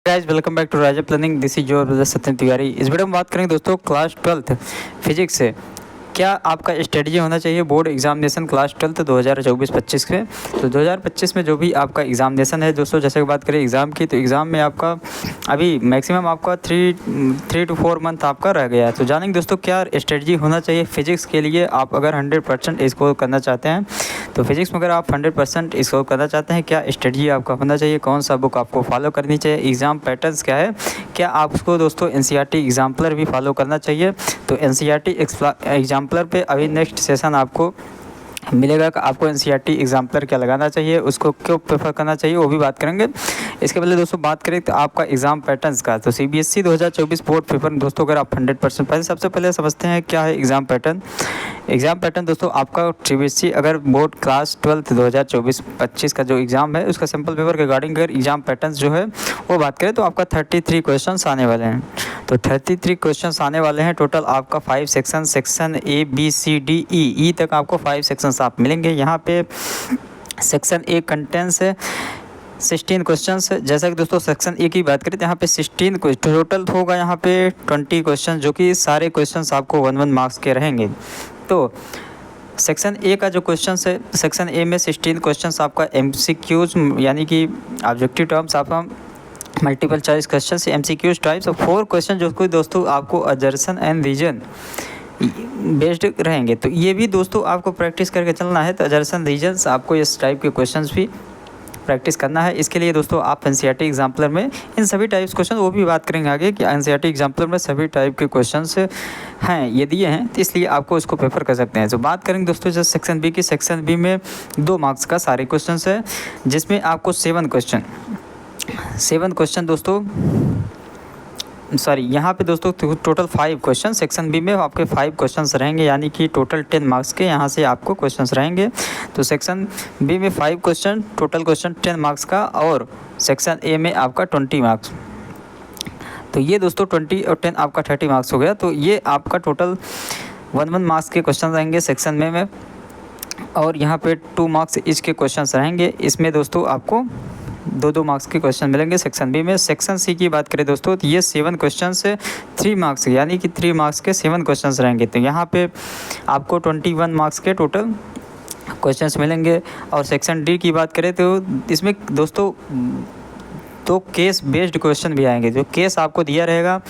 Guys welcome back to Raja planning. This is your brother Satyan Tiwari. इस video में बात करेंगे दोस्तों क्लास 12th फिजिक्स से क्या आपका स्ट्रेटजी होना चाहिए बोर्ड एग्जामिनेशन क्लास 12th 2024-25 में। तो 2025 में जो भी आपका एग्जामिनेशन है दोस्तों, जैसे कि बात करें एग्ज़ाम की, तो एग्ज़ाम में आपका अभी मैक्सिमम आपका 3 to 4 मंथ आपका रह गया है। तो जानेंगे दोस्तों क्या स्ट्रेटजी होना चाहिए फिजिक्स के लिए। आप अगर 100% स्कोर करना चाहते हैं तो फिजिक्स में अगर आप 100% स्कोर करना चाहते हैं, क्या स्ट्रेटजी आपका होना चाहिए, कौन सा बुक आपको फॉलो करनी चाहिए, एग्ज़ाम पैटर्न्स क्या है, क्या आपको दोस्तों एनसीईआरटी एग्जाम्पलर भी फॉलो करना चाहिए। तो एनसीईआरटी एग्जाम्पलर पे अभी नेक्स्ट सेशन आपको मिलेगा कि आपको एनसीईआरटी एग्जाम्पलर क्या लगाना चाहिए, उसको क्यों प्रेफर करना चाहिए, वो भी बात करेंगे। इसके पहले दोस्तों बात करें तो आपका एग्ज़ाम पैटर्न्स का, तो सीबीएसई 2024 बोर्ड पेपर दोस्तों अगर आप 100% पहले सबसे पहले समझते हैं क्या है एग्ज़ाम पैटर्न। एग्ज़ाम पैटर्न दोस्तों आपका सीबीएसई अगर बोर्ड क्लास 12th 2024-25 का जो एग्ज़ाम है उसका सिंपल पेपर के रिगार्डिंग अगर एग्ज़ाम पैटर्न जो है वो बात करें तो आपका 33 क्वेश्चन आने वाले हैं। तो 33 क्वेश्चन आने वाले हैं। टोटल आपका 5 section A B C D E तक आपको 5 सेक्शंस आप मिलेंगे। यहाँ पे सेक्शन ए कंटेंट्स है 16 क्वेश्चंस। जैसा कि दोस्तों सेक्शन ए की बात करें तो यहाँ पे 16 टोटल होगा, यहाँ पे 20 क्वेश्चन, जो कि सारे क्वेश्चंस आपको 1 मार्क्स के रहेंगे। तो सेक्शन ए का जो क्वेश्चन है, सेक्शन ए में 16 क्वेश्चंस आपका एमसीक्यूज यानी कि ऑब्जेक्टिव टर्म्स आपका मल्टीपल चॉइस क्वेश्चन से एमसीक्यूज टाइप्स और 4 क्वेश्चन जो कि दोस्तों आपको अजर्सन एंड रीजन बेस्ड रहेंगे। तो ये भी दोस्तों आपको प्रैक्टिस करके चलना है। तो अजर्सन रीजन्स आपको इस टाइप के क्वेश्चंस भी प्रैक्टिस करना है। इसके लिए दोस्तों आप एनसीईआरटी एग्जाम्पलर में इन सभी टाइप्स क्वेश्चन वो भी बात करेंगे आगे कि एनसीईआरटी एग्जाम्पलर में सभी टाइप के क्वेश्चंस हैं, ये दिए हैं, तो इसलिए आपको इसको प्रेफर कर सकते हैं। तो बात करेंगे दोस्तों जैसे सेक्शन बी की, सेक्शन बी में 2 मार्क्स का सारे क्वेश्चन है, जिसमें आपको 7 क्वेश्चन दोस्तों सॉरी यहाँ पे दोस्तों टोटल 5 क्वेश्चन सेक्शन बी में आपके 5 क्वेश्चंस रहेंगे, यानी कि टोटल 10 मार्क्स के यहाँ से आपको क्वेश्चंस रहेंगे। तो सेक्शन बी में 5 क्वेश्चन, टोटल क्वेश्चन 10 मार्क्स का, और सेक्शन ए में आपका 20 मार्क्स। तो ये दोस्तों 20 और 10 आपका 30 मार्क्स हो गया। तो ये आपका टोटल 1 मार्क्स के क्वेश्चन रहेंगे सेक्शन में और यहाँ पे 2 मार्क्स इसके क्वेश्चन रहेंगे। इसमें दोस्तों आपको 2 मार्क्स के क्वेश्चन मिलेंगे सेक्शन बी में। सेक्शन सी की बात करें दोस्तों तो ये 7 क्वेश्चन से 3 मार्क्स यानी कि 3 मार्क्स के 7 क्वेश्चन रहेंगे। तो यहाँ पे आपको 21 मार्क्स के टोटल क्वेश्चंस मिलेंगे। और सेक्शन डी की बात करें तो इसमें दोस्तों 2 केस बेस्ड क्वेश्चन भी आएंगे। जो केस आपको दिया रहेगा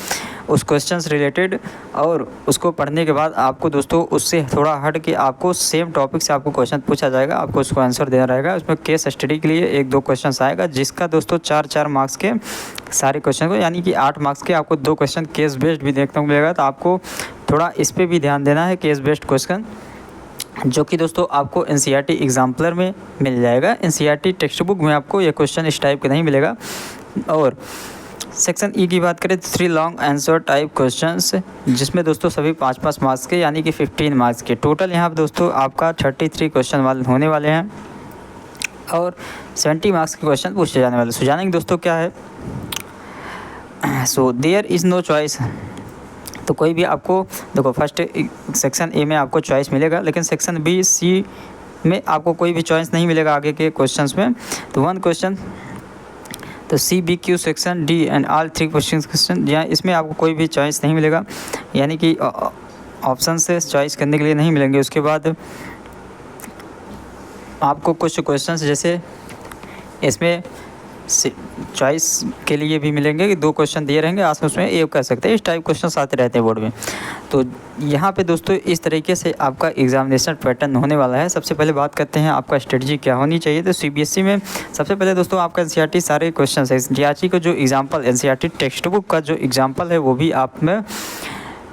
उस क्वेश्चन से रिलेटेड, और उसको पढ़ने के बाद आपको दोस्तों उससे थोड़ा हट के आपको सेम टॉपिक से आपको क्वेश्चन पूछा जाएगा, आपको उसको आंसर देना रहेगा। उसमें केस स्टडी के लिए 1-2 क्वेश्चन आएगा, जिसका दोस्तों 4-4 मार्क्स के सारे क्वेश्चन को, यानी कि 8 मार्क्स के आपको 2 क्वेश्चन केस बेस्ड भी देखने को मिलेगा। तो आपको थोड़ा इस पर भी ध्यान देना है, केस बेस्ड क्वेश्चन, जो कि दोस्तों आपको एनसीईआरटी एग्जाम्पलर में मिल जाएगा। एनसीईआरटी टेक्स्ट बुक में आपको ये क्वेश्चन इस टाइप के नहीं मिलेगा। और सेक्शन ई की बात करें तो 3 लॉन्ग आंसर टाइप क्वेश्चंस, जिसमें दोस्तों सभी 5-5 मार्क्स के यानी कि 15 मार्क्स के। टोटल यहाँ पर दोस्तों आपका 33 क्वेश्चन वाले होने वाले हैं और 70 मार्क्स के क्वेश्चन पूछे जाने वाले। सो जानेंगे दोस्तों क्या है। So there is no choice. तो कोई भी आपको देखो फर्स्ट सेक्शन ए में आपको चॉइस मिलेगा, लेकिन सेक्शन बी सी में आपको कोई भी चॉइस नहीं मिलेगा आगे के क्वेश्चंस में। तो 1 क्वेश्चन, तो C B Q section D and all 3 question, यहाँ इसमें आपको कोई भी चॉइस नहीं मिलेगा, यानी कि ऑप्शन से चॉइस करने के लिए नहीं मिलेंगे। उसके बाद आपको कुछ क्वेश्चंस जैसे इसमें चॉइस के लिए भी मिलेंगे कि 2 क्वेश्चन दिए रहेंगे, आप उसमें एक कर सकते हैं। इस टाइप क्वेश्चन आते रहते हैं बोर्ड में। तो यहाँ पे दोस्तों इस तरीके से आपका एग्जामिनेशन पैटर्न होने वाला है। सबसे पहले बात करते हैं आपका स्ट्रेटजी क्या होनी चाहिए। तो सीबीएसई में सबसे पहले दोस्तों आपका एनसीईआरटी सारे क्वेश्चन है, एनसीईआरटी का जो एग्जाम्पल, एनसीईआरटी टेक्स्ट बुक का जो एग्जाम्पल है वो भी आप में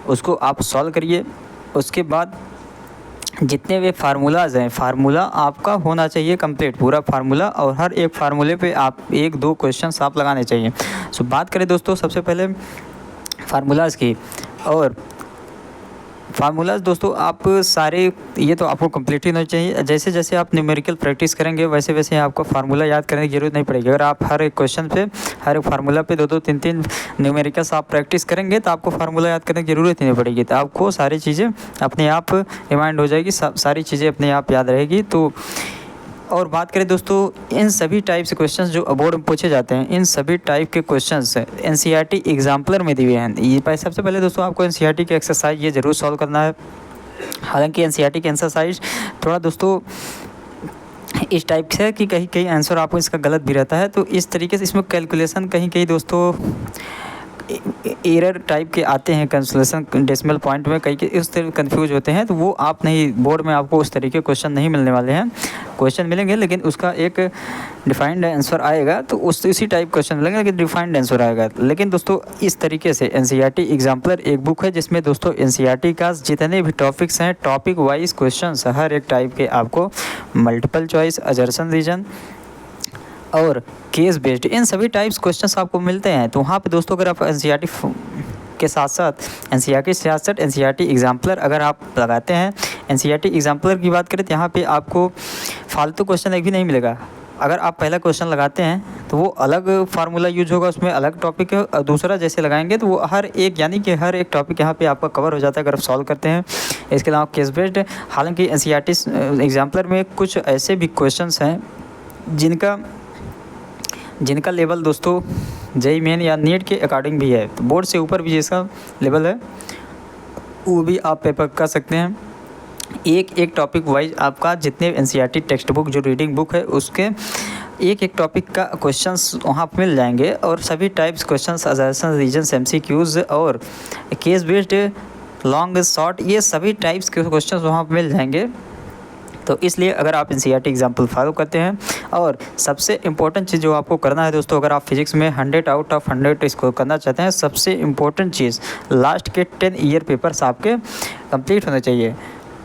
उसको आप सॉल्व करिए। उसके बाद जितने भी फार्मूलाज हैं, फार्मूला आपका होना चाहिए कंप्लीट पूरा फार्मूला, और हर एक फार्मूले पे आप 1-2 क्वेश्चन आप लगाने चाहिए। सो बात करें दोस्तों सबसे पहले फार्मूलाज की, और फार्मूलाज दोस्तों आप सारे ये तो आपको कंप्लीट ही होना चाहिए। जैसे जैसे आप न्यूमेरिकल प्रैक्टिस करेंगे वैसे वैसे आपको फार्मूला याद करने की ज़रूरत नहीं पड़ेगी। अगर आप हर एक क्वेश्चन पे, हर एक फार्मूला पे 2-2 3-3 न्यूमेरिकल्स आप प्रैक्टिस करेंगे तो आपको फार्मूला याद करने की ज़रूरत ही नहीं पड़ेगी। तो आपको सारी चीज़ें अपने आप रिमाइंड हो जाएगी, सारी चीज़ें अपने आप याद रहेगी। तो और बात करें दोस्तों इन सभी टाइप से क्वेश्चंस जो बोर्ड में पूछे जाते हैं, इन सभी टाइप के क्वेश्चंस एनसीईआरटी एग्जाम्पलर में दिए हैं। ये सबसे पहले दोस्तों आपको एनसीईआरटी की एक्सरसाइज ये ज़रूर सॉल्व करना है। हालांकि एनसीईआरटी की एक्सरसाइज थोड़ा दोस्तों इस टाइप से है कि कहीं कहीं आंसर आपको इसका गलत भी रहता है, तो इस तरीके से इसमें कैलकुलेशन कहीं कहीं दोस्तों एरर टाइप के आते हैं, कैंसलेशन डेसिमल पॉइंट में कई इस तरह कन्फ्यूज होते हैं, तो वो आप नहीं, बोर्ड में आपको उस तरीके क्वेश्चन नहीं मिलने वाले हैं। क्वेश्चन मिलेंगे लेकिन उसका एक डिफाइंड आंसर आएगा, तो उसी टाइप क्वेश्चन मिलेंगे लेकिन डिफाइंड आंसर आएगा। लेकिन दोस्तों इस तरीके से एनसीईआरटी एग्जाम्पलर एक बुक है जिसमें दोस्तों एनसीईआरटी का जितने भी टॉपिक्स हैं, टॉपिक वाइज क्वेश्चन हर एक टाइप के आपको मल्टीपल चॉइस, असर्शन रीजन और केस बेस्ड, इन सभी टाइप्स क्वेश्चंस आपको मिलते हैं। तो वहाँ पे दोस्तों अगर आप एनसीईआरटी के साथ साथ एनसीईआरटी एग्जाम्पलर अगर आप लगाते हैं, एनसीईआरटी एग्जाम्पलर की बात करें तो यहाँ पे आपको फालतू क्वेश्चन एक भी नहीं मिलेगा। अगर आप पहला क्वेश्चन लगाते हैं तो वो अलग फार्मूला यूज होगा, उसमें अलग टॉपिक है, और दूसरा जैसे लगाएंगे तो वो हर एक यानी कि हर एक टॉपिक यहाँ पे आपका कवर हो जाता है अगर आप सॉल्व करते हैं। इसके अलावा केस बेस्ड, हालांकि एनसीईआरटी एग्जाम्पलर में कुछ ऐसे भी क्वेश्चंस हैं जिनका लेवल दोस्तों जेईई मेन या नीट के अकॉर्डिंग भी है, तो बोर्ड से ऊपर भी जिसका लेवल है वो भी आप पेपर कर सकते हैं। एक टॉपिक वाइज आपका जितने एनसीईआरटी टेक्स्ट बुक जो रीडिंग बुक है उसके एक टॉपिक का क्वेश्चंस वहाँ पर मिल जाएंगे, और सभी types questions, assertion, reason, MCQs और केस बेस्ड, लॉन्ग, शॉर्ट, ये सभी टाइप्स के क्वेश्चंस वहाँ पर मिल जाएंगे। तो इसलिए अगर आप एनसीईआरटी एग्जाम्पल फॉलो करते हैं, और सबसे इम्पोर्टेंट चीज़ जो आपको करना है दोस्तों, अगर आप फिजिक्स में 100 आउट ऑफ 100 स्कोर करना चाहते हैं, सबसे इम्पोर्टेंट चीज़ लास्ट के 10 ईयर पेपर्स आपके कंप्लीट होने चाहिए।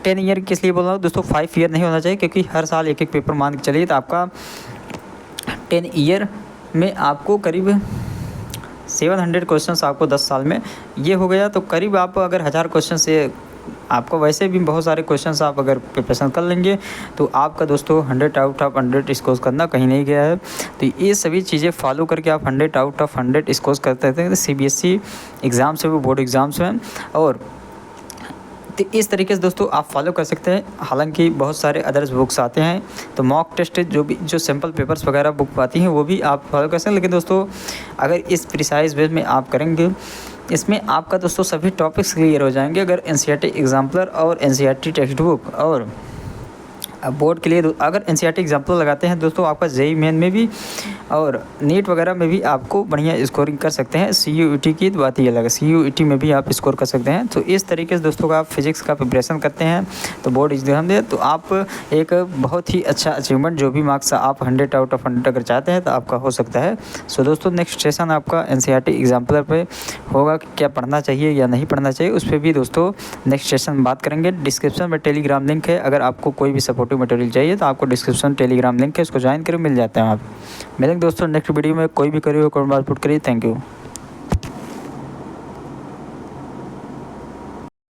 10 ईयर किस लिए बोल रहा हूँ दोस्तों, 5 ईयर नहीं होना चाहिए, क्योंकि हर साल एक पेपर मान के चलिए तो आपका 10 ईयर में आपको करीब 700 क्वेश्चंस आपको 10 साल में ये हो गया, तो करीब आप अगर 1000 क्वेश्चन से आपको वैसे भी बहुत सारे क्वेश्चंस आप अगर प्रिपरेशन कर लेंगे तो आपका दोस्तों 100 आउट ऑफ 100 स्कोर करना कहीं नहीं गया है। तो ये सभी चीज़ें फॉलो करके आप 100 आउट ऑफ 100 स्कोर करते हैं सीबीएसई एग्ज़ाम्स है, वो बोर्ड एग्ज़ाम्स हैं, और तो इस तरीके से दोस्तों आप फॉलो कर सकते हैं। हालांकि बहुत सारे अदर्स बुक्स आते हैं, तो मॉक टेस्ट जो सैम्पल पेपर्स वगैरह बुक आती हैं वो भी आप फॉलो कर सकते हैं। लेकिन दोस्तों अगर इस प्रिसाइज वे में आप करेंगे, इसमें आपका दोस्तों सभी टॉपिक्स क्लियर हो जाएंगे। अगर एनसीईआरटी एग्जाम्पलर और एनसीईआरटी टेक्स्ट बुक और बोर्ड के लिए अगर एनसीईआरटी एग्जाम्पल लगाते हैं दोस्तों, आपका जेईई मेन में भी और नीट वगैरह में भी आपको बढ़िया स्कोरिंग कर सकते हैं। सीयूईटी की तो बात ही अलग है, सीयूईटी में भी आप स्कोर कर सकते हैं। तो इस तरीके से दोस्तों का आप फिजिक्स का प्रिपरेशन करते हैं तो बोर्ड एग्जाम दे तो आप एक बहुत ही अच्छा अचीवमेंट, जो भी मार्क्स आप 100 आउट ऑफ 100 अगर चाहते हैं तो आपका हो सकता है। सो दोस्तों नेक्स्ट सेशन आपका एनसीईआरटी एग्जाम्पलर पे होगा कि क्या पढ़ना चाहिए या नहीं पढ़ना चाहिए, उस पर भी दोस्तों नेक्स्ट सेशन में बात करेंगे। डिस्क्रिप्शन में टेलीग्राम लिंक है, अगर आपको कोई भी सपोर्टिव मटेरियल चाहिए तो आपको डिस्क्रिप्शन टेलीग्राम लिंक है, उसको ज्वाइन करें, मिल जाता है। आप मिलेंगे दोस्तों नेक्स्ट वीडियो में। कोई भी करिए कमेंट बात पुट करिए। Thank you.